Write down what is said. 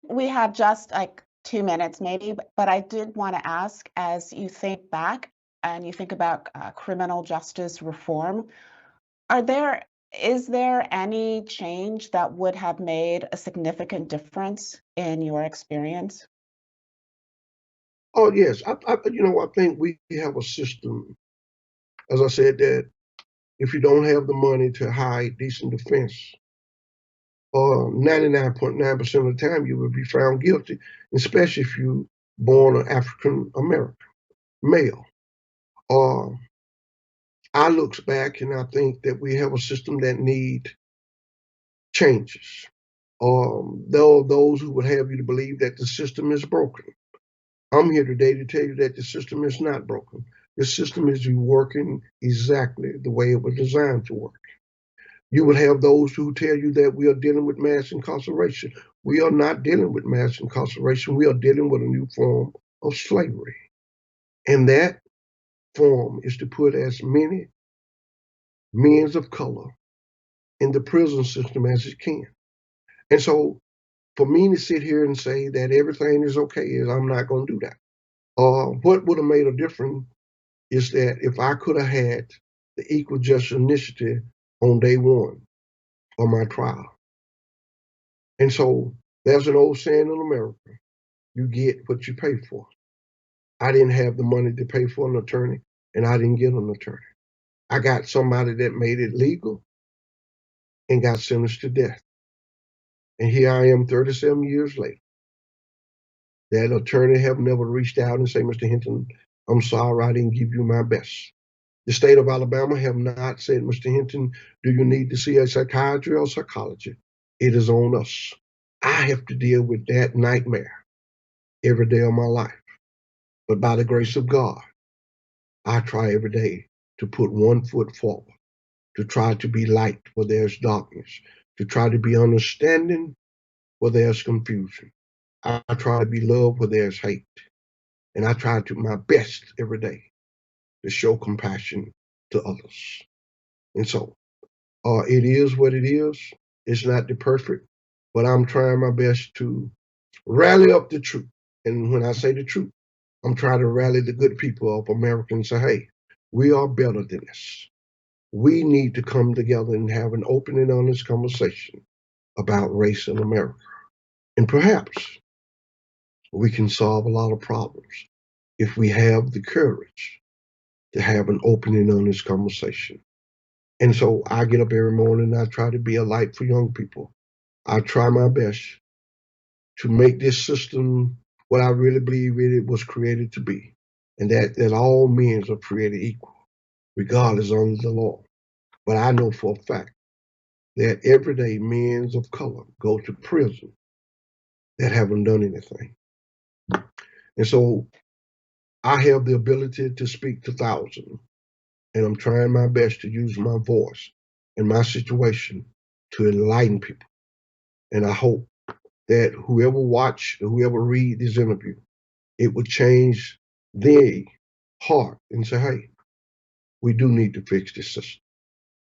We have just like 2 minutes maybe, but I did want to ask, as you think back and you think about criminal justice reform, are there is there any change that would have made a significant difference in your experience? Oh yes, I think we have a system, as I said, that if you don't have the money to hire decent defense, 99.9% of the time you will be found guilty, especially if you born an African American male. Uh, I looks back and I think that we have a system that need changes. There are those who would have you to believe that the system is broken. I'm here today to tell you that the system is not broken. The system is working exactly the way it was designed to work. You will have those who tell you that we are dealing with mass incarceration. We are not dealing with mass incarceration. We are dealing with a new form of slavery. And that form is to put as many men of color in the prison system as it can. And so for me to sit here and say that everything is okay, is I'm not going to do that. What would have made a difference is that if I could have had the Equal Justice Initiative on day one of my trial. And so there's an old saying in America, you get what you pay for. I didn't have the money to pay for an attorney, and I didn't get an attorney. I got somebody that made it legal and got sentenced to death. And here I am 37 years later. That attorney have never reached out and say, Mr. Hinton, I'm sorry I didn't give you my best. The state of Alabama have not said, Mr. Hinton, do you need to see a psychiatrist or psychologist? It is on us. I have to deal with that nightmare every day of my life. But by the grace of God, I try every day to put one foot forward, to try to be light where there's darkness, to try to be understanding where there's confusion. I try to be love where there's hate. And I try to my best every day to show compassion to others. And so it is what it is. It's not the perfect, but I'm trying my best to rally up the truth. And when I say the truth, I'm trying to rally the good people of America and say, hey, we are better than this. We need to come together and have an open and honest conversation about race in America. And perhaps we can solve a lot of problems if we have the courage to have an open and honest conversation. And so I get up every morning and I try to be a light for young people. I try my best to make this system what I really believe it was created to be, and that all men are created equal, regardless under the law. But I know for a fact that every day men of color go to prison that haven't done anything. And so I have the ability to speak to thousands, and I'm trying my best to use my voice and my situation to enlighten people. And I hope that whoever watch or whoever read this interview, it would change their heart and say, hey, we do need to fix this system.